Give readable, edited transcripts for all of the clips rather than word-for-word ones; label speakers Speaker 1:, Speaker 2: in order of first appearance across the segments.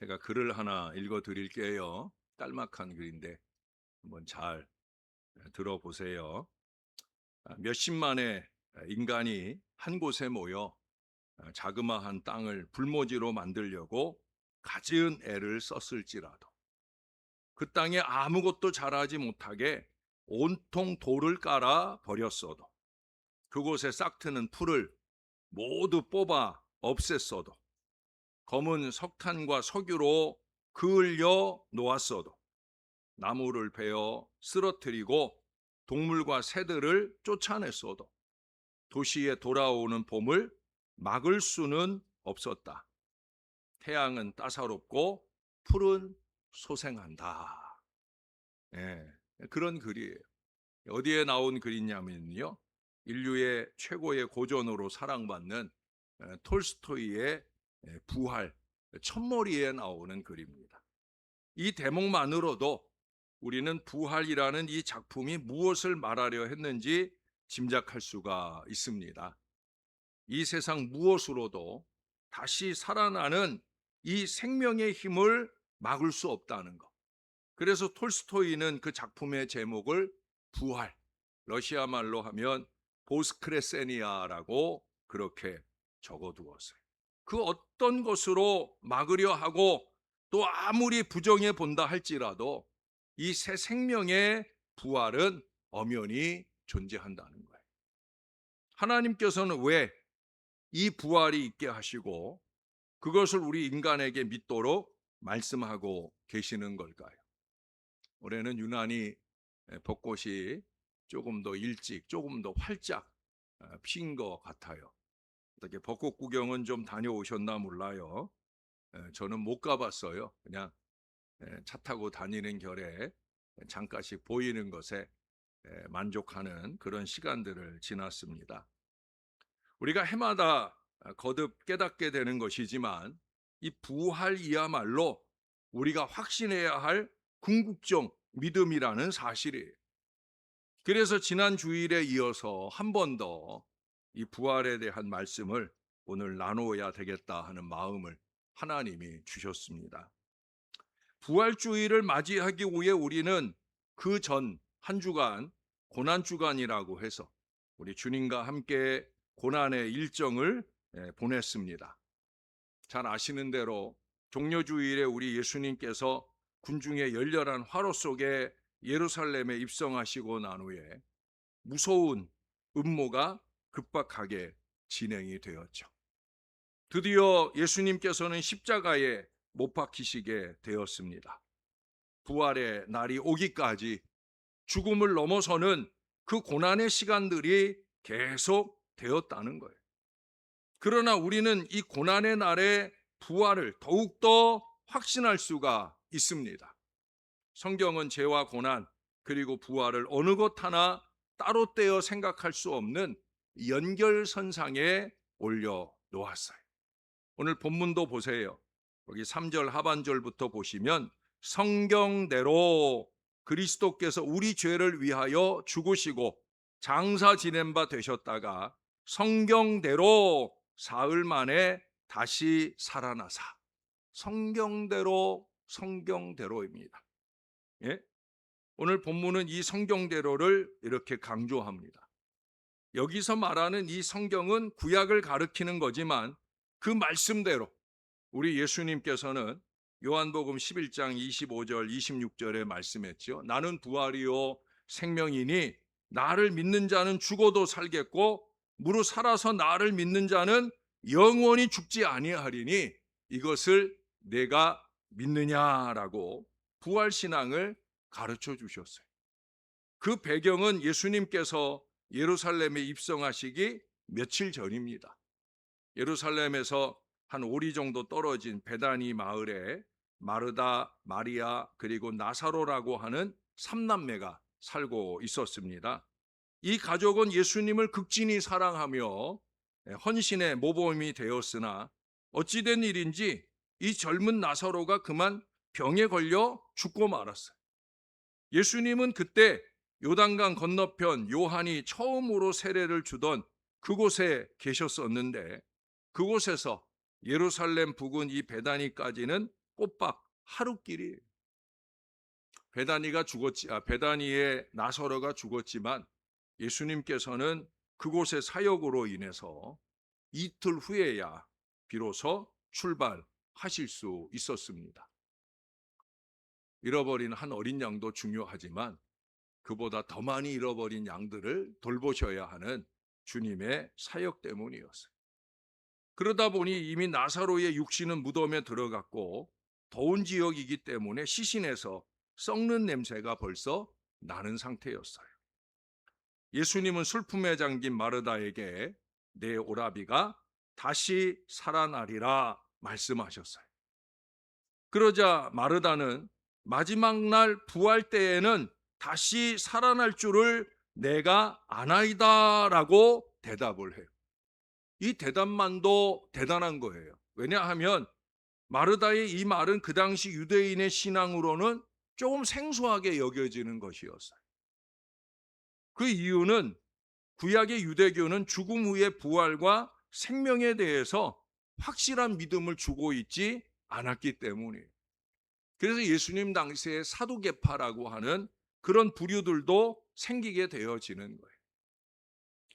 Speaker 1: 제가 글을 하나 읽어 드릴게요. 딸막한 글인데 한번 잘 들어보세요. 몇십만의 인간이 한 곳에 모여 자그마한 땅을 불모지로 만들려고 갖은 애를 썼을지라도 그 땅에 아무것도 자라지 못하게 온통 돌을 깔아 버렸어도, 그곳에 싹트는 풀을 모두 뽑아 없앴어도, 검은 석탄과 석유로 그을려 놓았어도, 나무를 베어 쓰러뜨리고 동물과 새들을 쫓아냈어도 도시에 돌아오는 봄을 막을 수는 없었다. 태양은 따사롭고 풀은 소생한다. 예, 그런 글이에요. 어디에 나온 글이냐면요, 인류의 최고의 고전으로 사랑받는 톨스토이의 부활, 첫머리에 나오는 글입니다. 이 대목만으로도 우리는 부활이라는 이 작품이 무엇을 말하려 했는지 짐작할 수가 있습니다. 이 세상 무엇으로도 다시 살아나는 이 생명의 힘을 막을 수 없다는 것. 그래서 톨스토이는 그 작품의 제목을 부활, 러시아 말로 하면 보스크레세니아라고 그렇게 적어두었어요. 그 어떤 것으로 막으려 하고 또 아무리 부정해 본다 할지라도 이 새 생명의 부활은 엄연히 존재한다는 거예요. 하나님께서는 왜 이 부활이 있게 하시고 그것을 우리 인간에게 믿도록 말씀하고 계시는 걸까요? 올해는 유난히 벚꽃이 조금 더 일찍, 조금 더 활짝 핀 것 같아요. 어떻게 벚꽃 구경은 좀 다녀오셨나 몰라요. 저는 못 가봤어요. 그냥 차 타고 다니는 결에 잠깐씩 보이는 것에 만족하는 그런 시간들을 지났습니다. 우리가 해마다 거듭 깨닫게 되는 것이지만 이 부활이야말로 우리가 확신해야 할 궁극적 믿음이라는 사실이에요. 그래서 지난 주일에 이어서 한 번 더 이 부활에 대한 말씀을 오늘 나누어야 되겠다 하는 마음을 하나님이 주셨습니다. 부활주의를 맞이하기 위해 우리는 그 전 한 주간 고난주간이라고 해서 우리 주님과 함께 고난의 일정을 보냈습니다. 잘 아시는 대로 종려주일에 우리 예수님께서 군중의 열렬한 화로 속에 예루살렘에 입성하시고 난 후에 무서운 음모가 급박하게 진행이 되었죠. 드디어 예수님께서는 십자가에 못 박히시게 되었습니다. 부활의 날이 오기까지 죽음을 넘어서는 그 고난의 시간들이 계속 되었다는 거예요. 그러나 우리는 이 고난의 날의 부활을 더욱더 확신할 수가 있습니다. 성경은 죄와 고난 그리고 부활을 어느 것 하나 따로 떼어 생각할 수 없는 연결선상에 올려놓았어요. 오늘 본문도 보세요. 여기 3절 하반절부터 보시면 성경대로 그리스도께서 우리 죄를 위하여 죽으시고 장사 지낸 바 되셨다가 성경대로 사흘 만에 다시 살아나사. 성경대로입니다. 예? 오늘 본문은 이 성경대로를 이렇게 강조합니다. 여기서 말하는 이 성경은 구약을 가리키는 거지만 그 말씀대로 우리 예수님께서는 요한복음 11장 25절 26절에 말씀했죠. 나는 부활이요 생명이니 나를 믿는 자는 죽어도 살겠고 무릇 살아서 나를 믿는 자는 영원히 죽지 아니하리니 이것을 내가 믿느냐라고 부활신앙을 가르쳐 주셨어요. 그 배경은 예수님께서 예루살렘에 입성하시기 며칠 전입니다. 예루살렘에서 한 오리 정도 떨어진 베다니 마을에 마르다, 마리아 그리고 나사로라고 하는 삼남매가 살고 있었습니다. 이 가족은 예수님을 극진히 사랑하며 헌신의 모범이 되었으나 어찌된 일인지 이 젊은 나사로가 그만 병에 걸려 죽고 말았어요. 예수님은 그때 요단강 건너편 요한이 처음으로 세례를 주던 그곳에 계셨었는데 그곳에서 예루살렘 부근 이 베다니까지는 꼬박 하루끼리 베다니의 나사로가 죽었지만 예수님께서는 그곳의 사역으로 인해서 이틀 후에야 비로소 출발하실 수 있었습니다. 잃어버린 한 어린 양도 중요하지만 그보다 더 많이 잃어버린 양들을 돌보셔야 하는 주님의 사역 때문이었어요. 그러다 보니 이미 나사로의 육신은 무덤에 들어갔고 더운 지역이기 때문에 시신에서 썩는 냄새가 벌써 나는 상태였어요. 예수님은 슬픔에 잠긴 마르다에게 내 오라비가 다시 살아나리라 말씀하셨어요. 그러자 마르다는 마지막 날 부활 때에는 다시 살아날 줄을 내가 아나이다라고 대답을 해요. 이 대답만도 대단한 거예요. 왜냐하면 마르다의 이 말은 그 당시 유대인의 신앙으로는 조금 생소하게 여겨지는 것이었어요. 그 이유는 구약의 유대교는 죽음 후의 부활과 생명에 대해서 확실한 믿음을 주고 있지 않았기 때문이에요. 그래서 예수님 당시에 사두개파라고 하는 그런 부류들도 생기게 되어지는 거예요.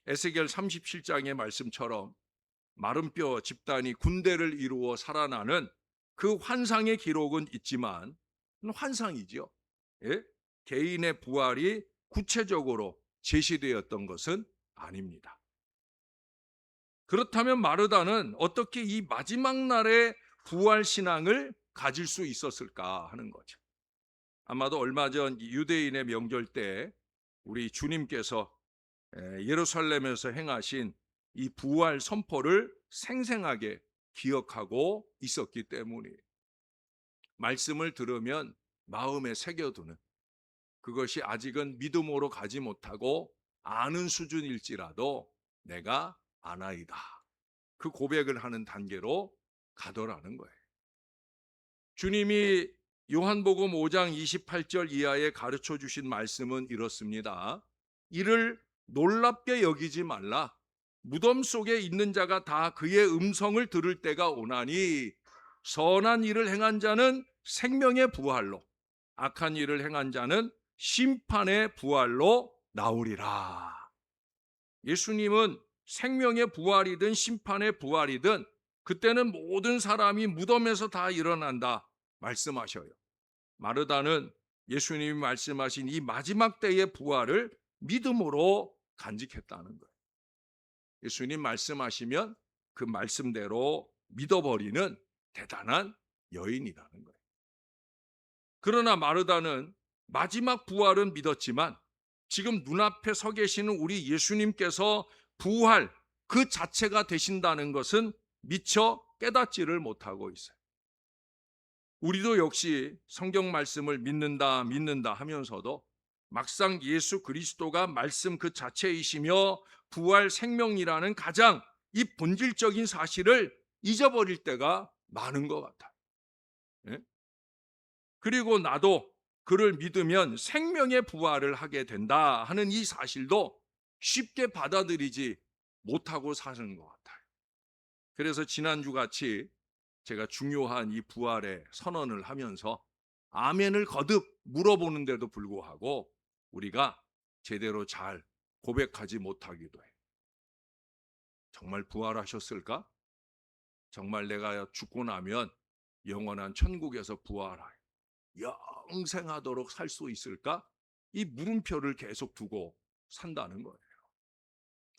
Speaker 1: 에스겔 37장의 말씀처럼 마른 뼈 집단이 군대를 이루어 살아나는 그 환상의 기록은 있지만 환상이죠. 예? 개인의 부활이 구체적으로 제시되었던 것은 아닙니다. 그렇다면 마르다는 어떻게 이 마지막 날의 부활 신앙을 가질 수 있었을까 하는 거죠. 아마도 얼마 전 유대인의 명절 때 우리 주님께서 예루살렘에서 행하신 이 부활 선포를 생생하게 기억하고 있었기 때문이에요. 말씀을 들으면 마음에 새겨두는, 그것이 아직은 믿음으로 가지 못하고 아는 수준일지라도 내가 아나이다, 그 고백을 하는 단계로 가더라는 거예요. 주님이 요한복음 5장 28절 이하에 가르쳐 주신 말씀은 이렇습니다. 이를 놀랍게 여기지 말라. 무덤 속에 있는 자가 다 그의 음성을 들을 때가 오나니 선한 일을 행한 자는 생명의 부활로, 악한 일을 행한 자는 심판의 부활로 나오리라. 예수님은 생명의 부활이든 심판의 부활이든 그때는 모든 사람이 무덤에서 다 일어난다 말씀하셔요. 마르다는 예수님이 말씀하신 이 마지막 때의 부활을 믿음으로 간직했다는 거예요. 예수님 말씀하시면 그 말씀대로 믿어버리는 대단한 여인이라는 거예요. 그러나 마르다는 마지막 부활은 믿었지만 지금 눈앞에 서 계시는 우리 예수님께서 부활 그 자체가 되신다는 것은 미처 깨닫지를 못하고 있어요. 우리도 역시 성경 말씀을 믿는다 하면서도 막상 예수 그리스도가 말씀 그 자체이시며 부활 생명이라는 가장 이 본질적인 사실을 잊어버릴 때가 많은 것 같아요. 예? 그리고 나도 그를 믿으면 생명의 부활을 하게 된다 하는 이 사실도 쉽게 받아들이지 못하고 사는 것 같아요. 그래서 지난주 같이 제가 중요한 이 부활의 선언을 하면서 아멘을 거듭 물어보는데도 불구하고 우리가 제대로 잘 고백하지 못하기도 해요. 정말 부활하셨을까? 정말 내가 죽고 나면 영원한 천국에서 부활하여 영생하도록 살 수 있을까? 이 물음표를 계속 두고 산다는 거예요.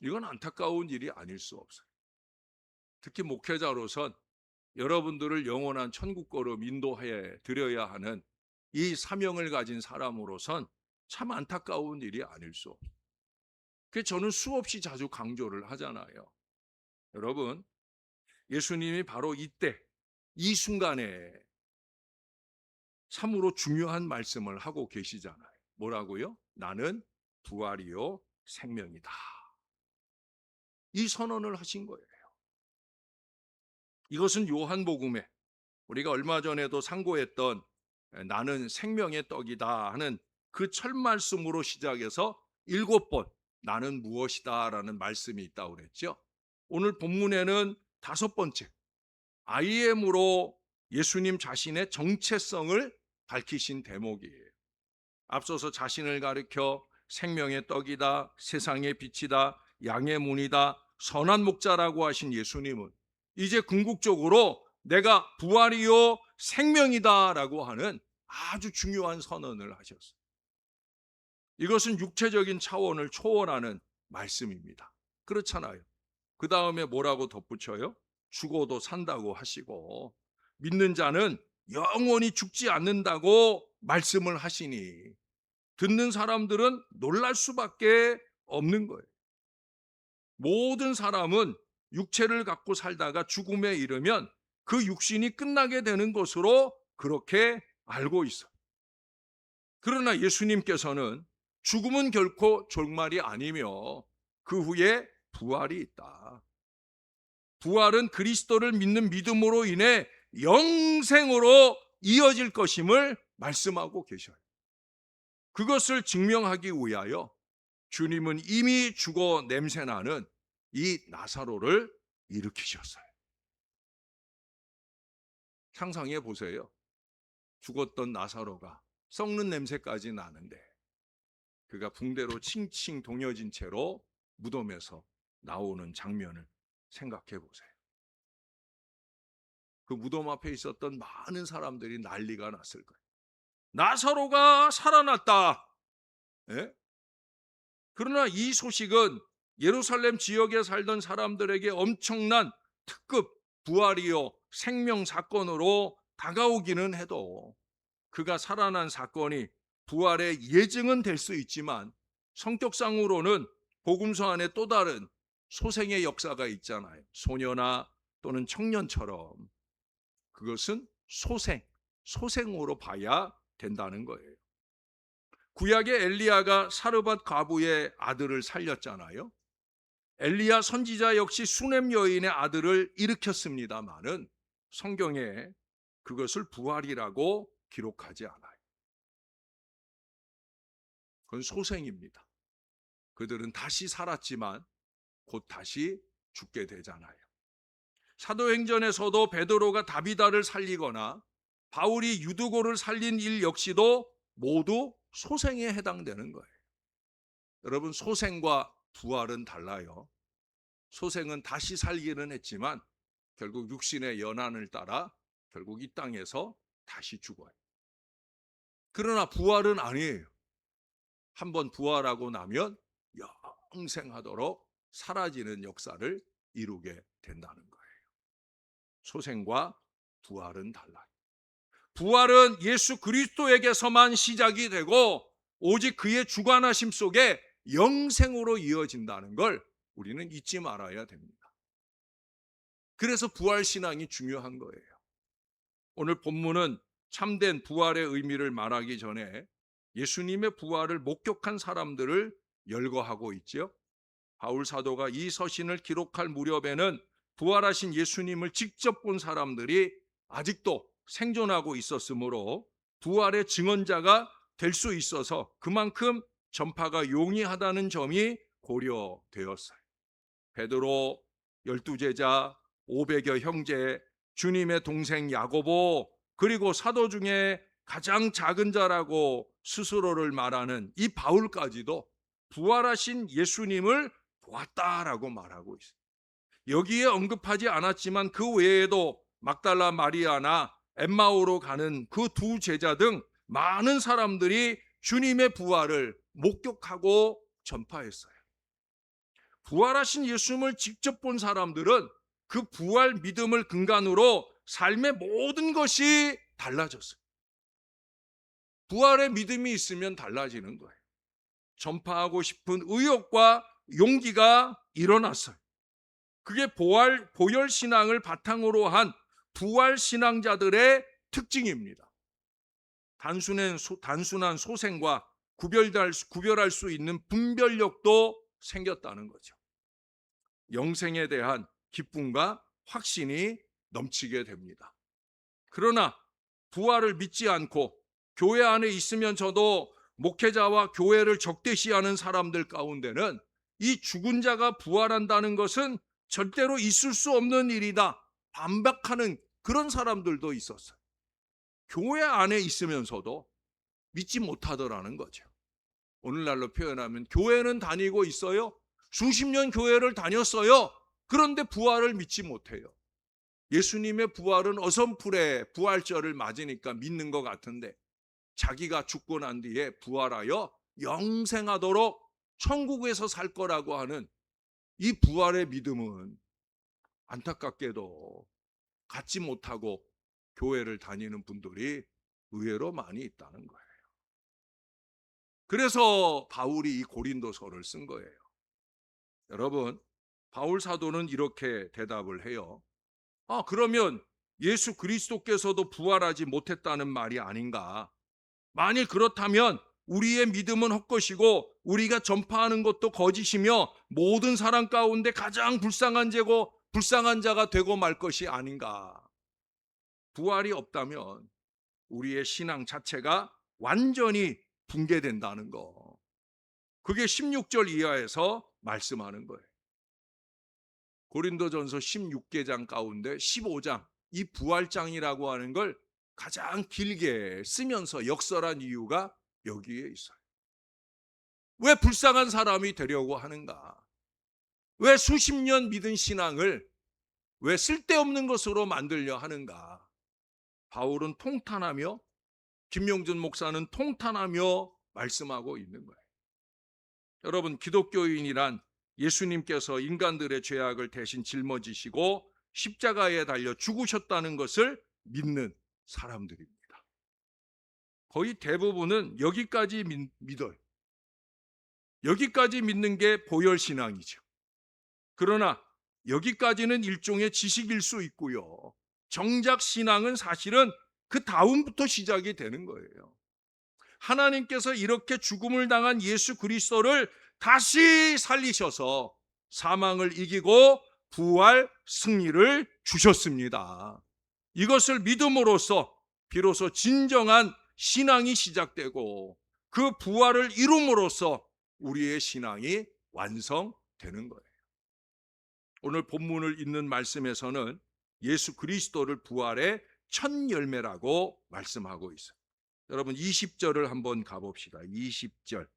Speaker 1: 이건 안타까운 일이 아닐 수 없어요. 특히 목회자로선 여러분들을 영원한 천국으로 인도해 드려야 하는 이 사명을 가진 사람으로선 참 안타까운 일이 아닐 수 없어요. 그래서 저는 수없이 자주 강조를 하잖아요. 여러분, 예수님이 바로 이때, 이 순간에 참으로 중요한 말씀을 하고 계시잖아요. 뭐라고요? 나는 부활이요 생명이다. 이 선언을 하신 거예요. 이것은 요한복음에 우리가 얼마 전에도 상고했던 나는 생명의 떡이다 하는 그 첫 말씀으로 시작해서 7번 나는 무엇이다 라는 말씀이 있다고 그랬죠. 오늘 본문에는 5번째 I am으로 예수님 자신의 정체성을 밝히신 대목이에요. 앞서서 자신을 가리켜 생명의 떡이다, 세상의 빛이다, 양의 문이다, 선한 목자라고 하신 예수님은 이제 궁극적으로 내가 부활이요 생명이다라고 하는 아주 중요한 선언을 하셨어요. 이것은 육체적인 차원을 초월하는 말씀입니다. 그렇잖아요. 그 다음에 뭐라고 덧붙여요? 죽어도 산다고 하시고 믿는 자는 영원히 죽지 않는다고 말씀을 하시니 듣는 사람들은 놀랄 수밖에 없는 거예요. 모든 사람은 육체를 갖고 살다가 죽음에 이르면 그 육신이 끝나게 되는 것으로 그렇게 알고 있어요. 그러나 예수님께서는 죽음은 결코 종말이 아니며 그 후에 부활이 있다. 부활은 그리스도를 믿는 믿음으로 인해 영생으로 이어질 것임을 말씀하고 계셔요. 그것을 증명하기 위하여 주님은 이미 죽어 냄새나는 이 나사로를 일으키셨어요. 상상해 보세요. 죽었던 나사로가 썩는 냄새까지 나는데 그가 붕대로 칭칭 동여진 채로 무덤에서 나오는 장면을 생각해 보세요. 그 무덤 앞에 있었던 많은 사람들이 난리가 났을 거예요. 나사로가 살아났다. 예? 그러나 이 소식은 예루살렘 지역에 살던 사람들에게 엄청난 특급 부활이요 생명 사건으로 다가오기는 해도 그가 살아난 사건이 부활의 예증은 될 수 있지만 성격상으로는 복음서 안에 또 다른 소생의 역사가 있잖아요. 소녀나 또는 청년처럼 그것은 소생으로 봐야 된다는 거예요. 구약의 엘리야가 사르밧 과부의 아들을 살렸잖아요. 엘리야 선지자 역시 수넴 여인의 아들을 일으켰습니다마는 성경에 그것을 부활이라고 기록하지 않아요. 그건 소생입니다. 그들은 다시 살았지만 곧 다시 죽게 되잖아요. 사도행전에서도 베드로가 다비다를 살리거나 바울이 유두고를 살린 일 역시도 모두 소생에 해당되는 거예요. 여러분, 소생과 부활은 달라요. 소생은 다시 살기는 했지만 결국 육신의 연한을 따라 결국 이 땅에서 다시 죽어요. 그러나 부활은 아니에요. 한번 부활하고 나면 영생하도록 사라지는 역사를 이루게 된다는 거예요. 소생과 부활은 달라요. 부활은 예수 그리스도에게서만 시작이 되고 오직 그의 주관하심 속에 영생으로 이어진다는 걸 우리는 잊지 말아야 됩니다. 그래서 부활신앙이 중요한 거예요. 오늘 본문은 참된 부활의 의미를 말하기 전에 예수님의 부활을 목격한 사람들을 열거하고 있죠. 바울 사도가 이 서신을 기록할 무렵에는 부활하신 예수님을 직접 본 사람들이 아직도 생존하고 있었으므로 부활의 증언자가 될 수 있어서 그만큼 전파가 용이하다는 점이 고려되었어요. 베드로, 12제자, 500여 형제, 주님의 동생 야고보, 그리고 사도 중에 가장 작은 자라고 스스로를 말하는 이 바울까지도 부활하신 예수님을 보았다라고 말하고 있어요. 여기에 언급하지 않았지만 그 외에도 막달라 마리아나 엠마오로 가는 그 두 제자 등 많은 사람들이 주님의 부활을 목격하고 전파했어요. 부활하신 예수님을 직접 본 사람들은 그 부활 믿음을 근간으로 삶의 모든 것이 달라졌어요. 부활의 믿음이 있으면 달라지는 거예요. 전파하고 싶은 의욕과 용기가 일어났어요. 그게 보혈 신앙을 바탕으로 한 부활 신앙자들의 특징입니다. 단순한 소생과 구별할 수 있는 분별력도 생겼다는 거죠. 영생에 대한 기쁨과 확신이 넘치게 됩니다. 그러나 부활을 믿지 않고 교회 안에 있으면 저도 목회자와 교회를 적대시하는 사람들 가운데는 이 죽은 자가 부활한다는 것은 절대로 있을 수 없는 일이다, 반박하는 그런 사람들도 있었어요. 교회 안에 있으면서도 믿지 못하더라는 거죠. 오늘날로 표현하면 교회는 다니고 있어요. 수십 년 교회를 다녔어요. 그런데 부활을 믿지 못해요. 예수님의 부활은 어선풀에 부활절을 맞으니까 믿는 것 같은데 자기가 죽고 난 뒤에 부활하여 영생하도록 천국에서 살 거라고 하는 이 부활의 믿음은 안타깝게도 갖지 못하고 교회를 다니는 분들이 의외로 많이 있다는 거예요. 그래서 바울이 이 고린도서를 쓴 거예요. 여러분, 바울 사도는 이렇게 대답을 해요. 그러면 예수 그리스도께서도 부활하지 못했다는 말이 아닌가? 만일 그렇다면 우리의 믿음은 헛것이고 우리가 전파하는 것도 거짓이며 모든 사람 가운데 가장 불쌍한 자가 되고 말 것이 아닌가? 부활이 없다면 우리의 신앙 자체가 완전히 붕괴된다는 거. 그게 16절 이하에서 말씀하는 거예요. 고린도전서 16개장 가운데 15장, 이 부활장이라고 하는 걸 가장 길게 쓰면서 역설한 이유가 여기에 있어요. 왜 불쌍한 사람이 되려고 하는가? 왜 수십 년 믿은 신앙을 왜 쓸데없는 것으로 만들려 하는가? 바울은 통탄하며, 김용준 목사는 통탄하며 말씀하고 있는 거예요. 여러분, 기독교인이란 예수님께서 인간들의 죄악을 대신 짊어지시고 십자가에 달려 죽으셨다는 것을 믿는 사람들입니다. 거의 대부분은 여기까지 믿어요. 여기까지 믿는 게 보혈신앙이죠. 그러나 여기까지는 일종의 지식일 수 있고요. 정작 신앙은 사실은 그 다음부터 시작이 되는 거예요. 하나님께서 이렇게 죽음을 당한 예수 그리스도를 다시 살리셔서 사망을 이기고 부활 승리를 주셨습니다. 이것을 믿음으로써 비로소 진정한 신앙이 시작되고 그 부활을 이룸으로써 우리의 신앙이 완성되는 거예요. 오늘 본문을 읽는 말씀에서는 예수 그리스도를 부활의 첫 열매라고 말씀하고 있어요. 여러분 20절을 한번 가봅시다. 20절.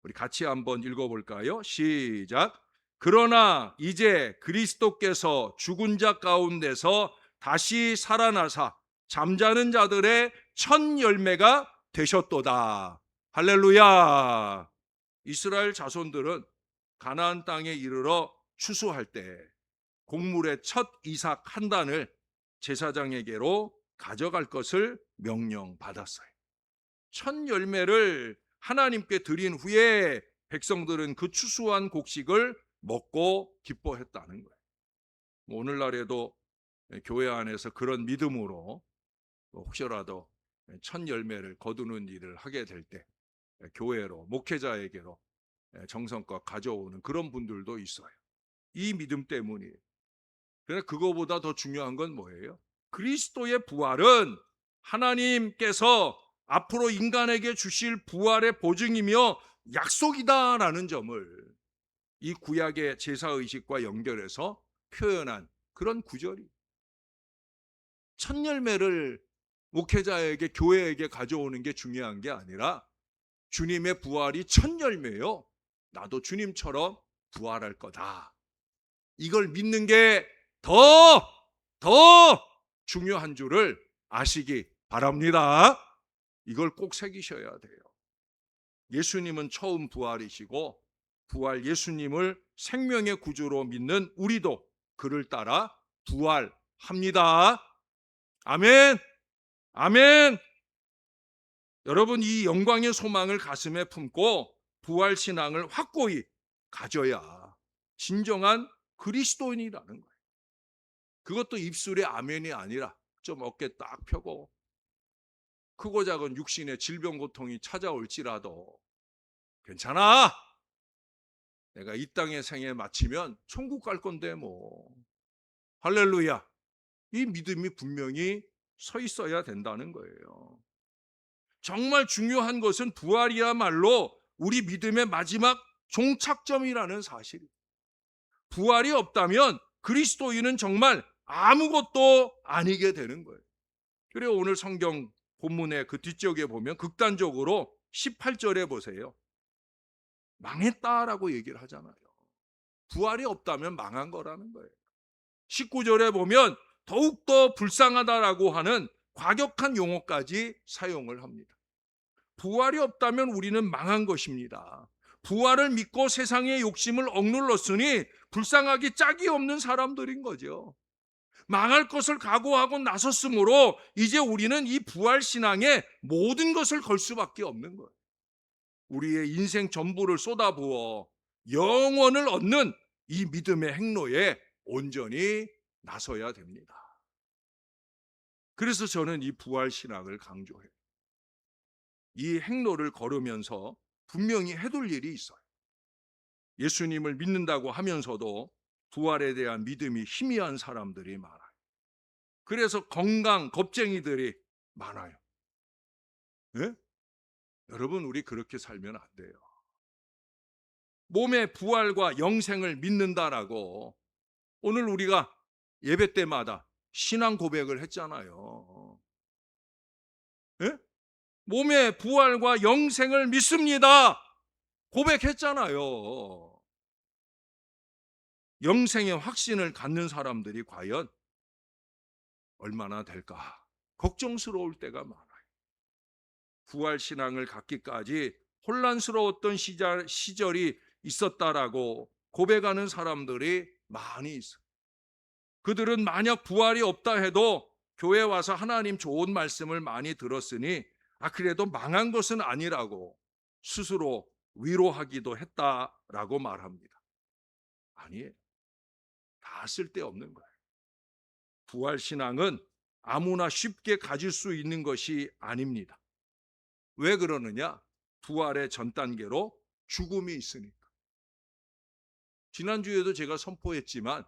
Speaker 1: 우리 같이 한번 읽어볼까요? 시작. 그러나 이제 그리스도께서 죽은 자 가운데서 다시 살아나사 잠자는 자들의 첫 열매가 되셨도다. 할렐루야. 이스라엘 자손들은 가나안 땅에 이르러 추수할 때 곡물의 첫 이삭 한 단을 제사장에게로 가져갈 것을 명령받았어요. 첫 열매를 하나님께 드린 후에 백성들은 그 추수한 곡식을 먹고 기뻐했다는 거예요. 오늘날에도 교회 안에서 그런 믿음으로 혹시라도 첫 열매를 거두는 일을 하게 될 때 교회로, 목회자에게로 정성껏 가져오는 그런 분들도 있어요. 이 믿음 때문이에요. 그러나 그거보다 더 중요한 건 뭐예요? 그리스도의 부활은 하나님께서 앞으로 인간에게 주실 부활의 보증이며 약속이다라는 점을 이 구약의 제사의식과 연결해서 표현한 그런 구절이. 첫 열매를 목회자에게, 교회에게 가져오는 게 중요한 게 아니라 주님의 부활이 첫 열매요. 나도 주님처럼 부활할 거다. 이걸 믿는 게 더 중요한 줄을 아시기 바랍니다. 이걸 꼭 새기셔야 돼요. 예수님은 처음 부활이시고 부활 예수님을 생명의 구주로 믿는 우리도 그를 따라 부활합니다. 아멘. 아멘. 여러분, 이 영광의 소망을 가슴에 품고 부활 신앙을 확고히 가져야 진정한 그리스도인이라는 거예요. 그것도 입술에 아멘이 아니라 좀 어깨 딱 펴고 크고 작은 육신의 질병 고통이 찾아올지라도 괜찮아. 내가 이 땅의 생에 마치면 천국 갈 건데 뭐. 할렐루야. 이 믿음이 분명히 서 있어야 된다는 거예요. 정말 중요한 것은 부활이야말로 우리 믿음의 마지막 종착점이라는 사실. 부활이 없다면 그리스도인은 정말 아무것도 아니게 되는 거예요. 그래서 오늘 성경 본문의 그 뒤쪽에 보면 극단적으로 18절에 보세요. 망했다라고 얘기를 하잖아요. 부활이 없다면 망한 거라는 거예요. 19절에 보면 더욱더 불쌍하다라고 하는 과격한 용어까지 사용을 합니다. 부활이 없다면 우리는 망한 것입니다. 부활을 믿고 세상의 욕심을 억눌렀으니 불쌍하기 짝이 없는 사람들인 거죠. 망할 것을 각오하고 나섰으므로 이제 우리는 이 부활 신앙에 모든 것을 걸 수밖에 없는 거예요. 우리의 인생 전부를 쏟아부어 영원을 얻는 이 믿음의 행로에 온전히 나서야 됩니다. 그래서 저는 이 부활 신앙을 강조해요. 이 행로를 걸으면서 분명히 해둘 일이 있어요. 예수님을 믿는다고 하면서도 부활에 대한 믿음이 희미한 사람들이 많아요. 그래서 건강 겁쟁이들이 많아요. 네? 여러분, 우리 그렇게 살면 안 돼요. 몸의 부활과 영생을 믿는다라고 오늘 우리가 예배 때마다 신앙 고백을 했잖아요. 네? 몸의 부활과 영생을 믿습니다. 고백했잖아요. 영생의 확신을 갖는 사람들이 과연 얼마나 될까? 걱정스러울 때가 많아요. 부활 신앙을 갖기까지 혼란스러웠던 시절이 있었다라고 고백하는 사람들이 많이 있어요. 그들은 만약 부활이 없다 해도 교회 와서 하나님 좋은 말씀을 많이 들었으니 그래도 망한 것은 아니라고 스스로 위로하기도 했다라고 말합니다. 아니에요. 다 쓸데없는 거예요. 부활 신앙은 아무나 쉽게 가질 수 있는 것이 아닙니다. 왜 그러느냐? 부활의 전 단계로 죽음이 있으니까. 지난주에도 제가 선포했지만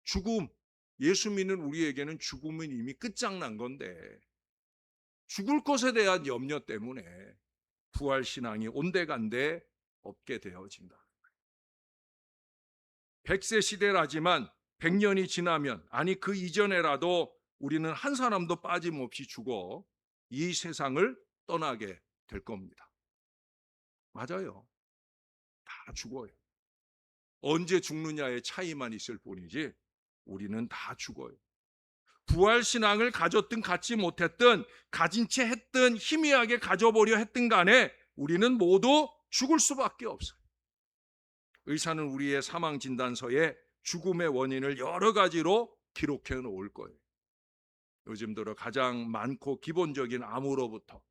Speaker 1: 죽음, 예수 믿는 우리에게는 죽음은 이미 끝장난 건데 죽을 것에 대한 염려 때문에 부활 신앙이 온데간데 없게 되어진다. 100세 시대라지만 100년이 지나면 그 이전에라도 우리는 한 사람도 빠짐없이 죽어 이 세상을 떠나게 될 겁니다. 맞아요. 다 죽어요. 언제 죽느냐의 차이만 있을 뿐이지 우리는 다 죽어요. 부활 신앙을 가졌든 갖지 못했든 가진 채 했든 희미하게 가져보려 했든 간에 우리는 모두 죽을 수밖에 없어요. 의사는 우리의 사망 진단서에 죽음의 원인을 여러 가지로 기록해 놓을 거예요. 요즘 들어 가장 많고 기본적인 암으로부터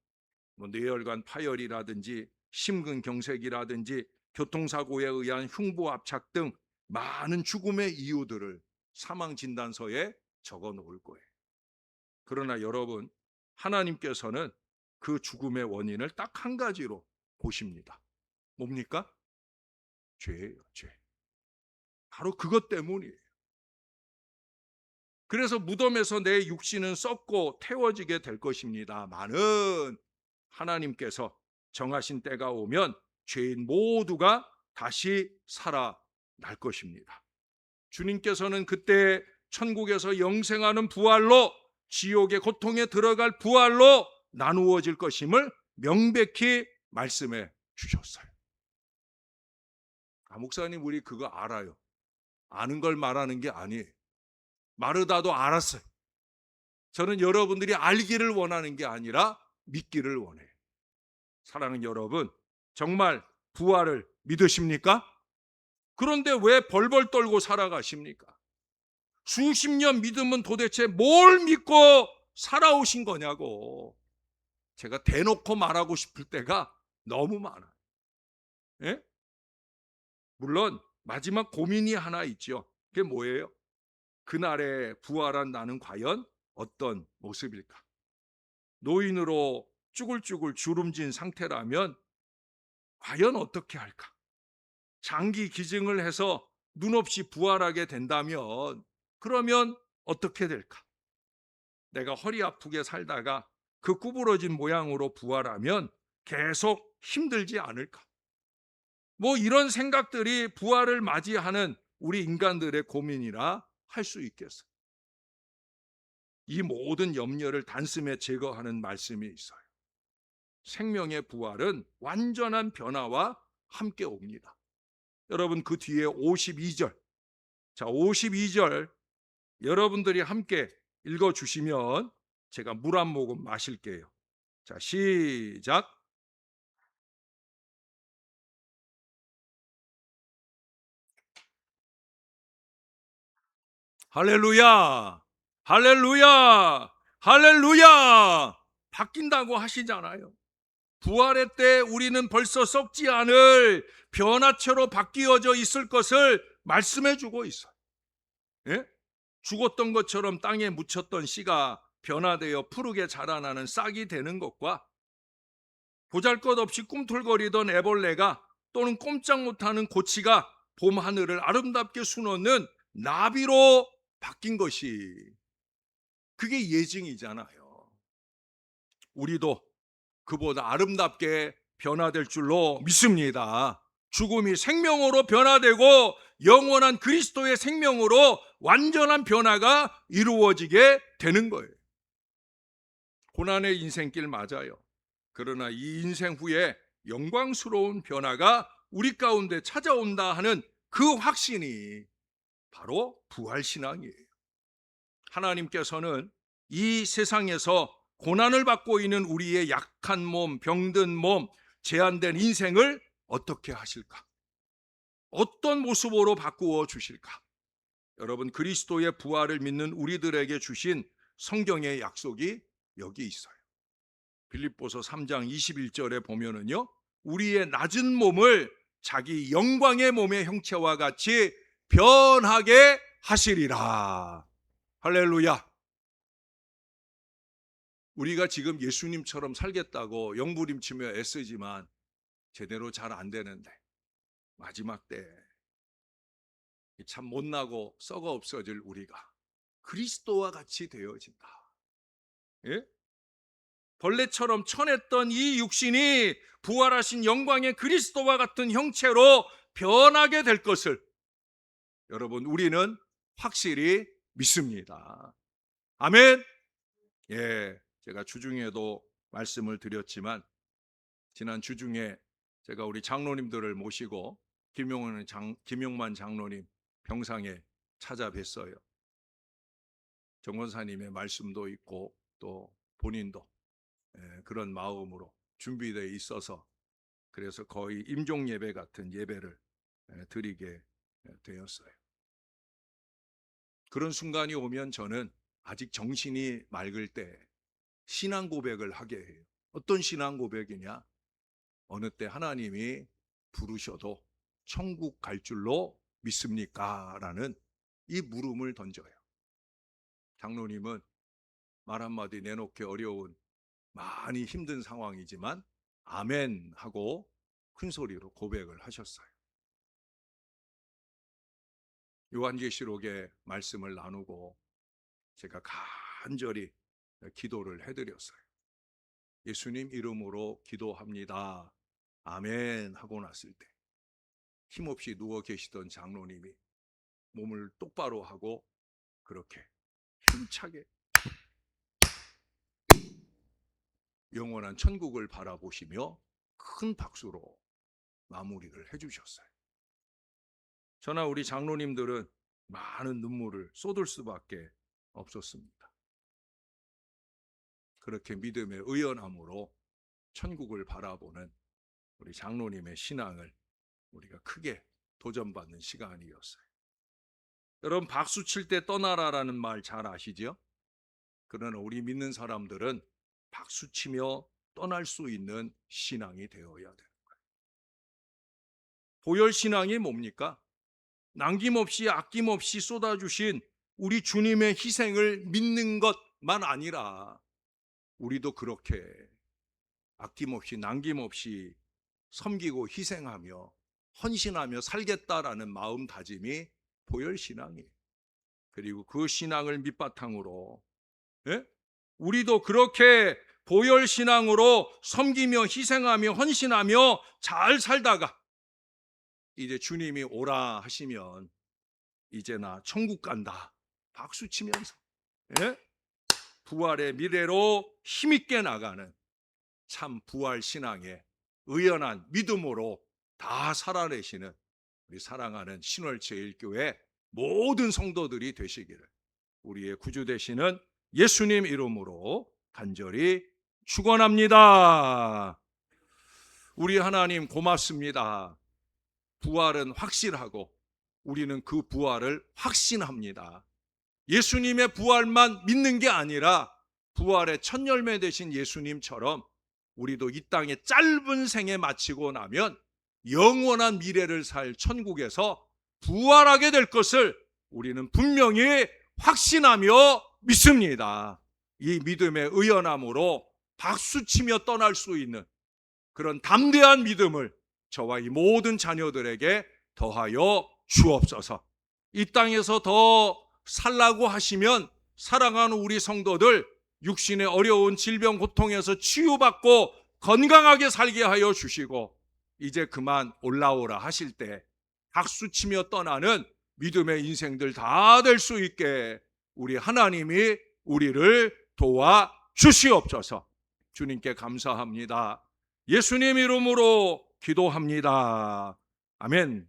Speaker 1: 뇌혈관 파열이라든지 심근경색이라든지 교통사고에 의한 흉부압착 등 많은 죽음의 이유들을 사망 진단서에 적어 놓을 거예요. 그러나 여러분, 하나님께서는 그 죽음의 원인을 딱 한 가지로 보십니다. 뭡니까? 죄예요, 죄. 바로 그것 때문이에요. 그래서 무덤에서 내 육신은 썩고 태워지게 될 것입니다마는 하나님께서 정하신 때가 오면 죄인 모두가 다시 살아날 것입니다. 주님께서는 그때 천국에서 영생하는 부활로 지옥의 고통에 들어갈 부활로 나누어질 것임을 명백히 말씀해 주셨어요. 목사님, 우리 그거 알아요. 아는 걸 말하는 게 아니에요. 마르다도 알았어요. 저는 여러분들이 알기를 원하는 게 아니라 믿기를 원해요. 사랑하는 여러분, 정말 부활을 믿으십니까? 그런데 왜 벌벌 떨고 살아가십니까? 수십 년 믿으면 도대체 뭘 믿고 살아오신 거냐고 제가 대놓고 말하고 싶을 때가 너무 많아요. 예? 물론 마지막 고민이 하나 있죠. 그게 뭐예요? 그날에 부활한 나는 과연 어떤 모습일까? 노인으로 쭈글쭈글 주름진 상태라면 과연 어떻게 할까? 장기 기증을 해서 눈 없이 부활하게 된다면 그러면 어떻게 될까? 내가 허리 아프게 살다가 그 구부러진 모양으로 부활하면 계속 힘들지 않을까? 이런 생각들이 부활을 맞이하는 우리 인간들의 고민이라 할 수 있겠어요. 이 모든 염려를 단숨에 제거하는 말씀이 있어요. 생명의 부활은 완전한 변화와 함께 옵니다. 여러분, 그 뒤에 52절, 자 52절 여러분들이 함께 읽어주시면 제가 물 한 모금 마실게요. 자, 시작. 할렐루야, 할렐루야, 할렐루야. 바뀐다고 하시잖아요. 부활의 때 우리는 벌써 썩지 않을 변화체로 바뀌어져 있을 것을 말씀해 주고 있어요. 예? 죽었던 것처럼 땅에 묻혔던 씨가 변화되어 푸르게 자라나는 싹이 되는 것과 보잘것없이 꿈틀거리던 애벌레가 또는 꼼짝 못하는 고치가 봄 하늘을 아름답게 수놓는 나비로 바뀐 것이, 그게 예증이잖아요. 우리도 그보다 아름답게 변화될 줄로 믿습니다. 죽음이 생명으로 변화되고 영원한 그리스도의 생명으로 완전한 변화가 이루어지게 되는 거예요. 고난의 인생길 맞아요. 그러나 이 인생 후에 영광스러운 변화가 우리 가운데 찾아온다 하는 그 확신이 바로 부활신앙이에요. 하나님께서는 이 세상에서 고난을 받고 있는 우리의 약한 몸, 병든 몸, 제한된 인생을 어떻게 하실까? 어떤 모습으로 바꾸어 주실까? 여러분, 그리스도의 부활을 믿는 우리들에게 주신 성경의 약속이 여기 있어요. 빌립보서 3장 21절에 보면은요, 우리의 낮은 몸을 자기 영광의 몸의 형체와 같이 변하게 하시리라. 할렐루야. 우리가 지금 예수님처럼 살겠다고 영부림치며 애쓰지만 제대로 잘 안 되는데 마지막 때 참 못나고 썩어 없어질 우리가 그리스도와 같이 되어진다. 예? 벌레처럼 천했던 이 육신이 부활하신 영광의 그리스도와 같은 형체로 변하게 될 것을 여러분, 우리는 확실히 믿습니다. 아멘. 예, 제가 주중에도 말씀을 드렸지만 지난 주중에 제가 우리 장로님들을 모시고 김용만 장로님 병상에 찾아뵀어요. 정원사님의 말씀도 있고 또 본인도 그런 마음으로 준비되어 있어서 그래서 거의 임종 예배 같은 예배를 드리게 되었어요. 그런 순간이 오면 저는 아직 정신이 맑을 때 신앙 고백을 하게 해요. 어떤 신앙 고백이냐? 어느 때 하나님이 부르셔도 천국 갈 줄로 믿습니까? 라는 이 물음을 던져요. 장로님은 말 한마디 내놓기 어려운 많이 힘든 상황이지만 아멘 하고 큰 소리로 고백을 하셨어요. 요한계시록의 말씀을 나누고 제가 간절히 기도를 해드렸어요. 예수님 이름으로 기도합니다. 아멘 하고 났을 때 힘없이 누워 계시던 장로님이 몸을 똑바로 하고 그렇게 힘차게 영원한 천국을 바라보시며 큰 박수로 마무리를 해주셨어요. 저나 우리 장로님들은 많은 눈물을 쏟을 수밖에 없었습니다. 그렇게 믿음의 의연함으로 천국을 바라보는 우리 장로님의 신앙을 우리가 크게 도전받는 시간이었어요. 여러분, 박수 칠 때 떠나라라는 말 잘 아시죠? 그러나 우리 믿는 사람들은 박수 치며 떠날 수 있는 신앙이 되어야 되는 거예요. 보혈 신앙이 뭡니까? 남김없이 아낌없이 쏟아주신 우리 주님의 희생을 믿는 것만 아니라 우리도 그렇게 아낌없이 남김없이 섬기고 희생하며 헌신하며 살겠다라는 마음다짐이 보혈 신앙이에요. 그리고 그 신앙을 밑바탕으로 우리도 그렇게 보혈 신앙으로 섬기며 희생하며 헌신하며 잘 살다가 이제 주님이 오라 하시면 이제 나 천국 간다 박수 치면서 부활의 미래로 힘있게 나가는 참 부활 신앙의 의연한 믿음으로 다 살아내시는 우리 사랑하는 신월제일교회 모든 성도들이 되시기를 우리의 구주 되시는 예수님 이름으로 간절히 축원합니다. 우리 하나님 고맙습니다. 부활은 확실하고 우리는 그 부활을 확신합니다. 예수님의 부활만 믿는 게 아니라 부활의 첫 열매 되신 예수님처럼 우리도 이 땅의 짧은 생에 마치고 나면 영원한 미래를 살 천국에서 부활하게 될 것을 우리는 분명히 확신하며 믿습니다. 이 믿음의 의연함으로 박수치며 떠날 수 있는 그런 담대한 믿음을 저와 이 모든 자녀들에게 더하여 주옵소서. 이 땅에서 더 살라고 하시면 사랑하는 우리 성도들 육신의 어려운 질병 고통에서 치유받고 건강하게 살게 하여 주시고 이제 그만 올라오라 하실 때 박수치며 떠나는 믿음의 인생들 다 될 수 있게 우리 하나님이 우리를 도와 주시옵소서. 주님께 감사합니다. 예수님 이름으로 기도합니다. 아멘.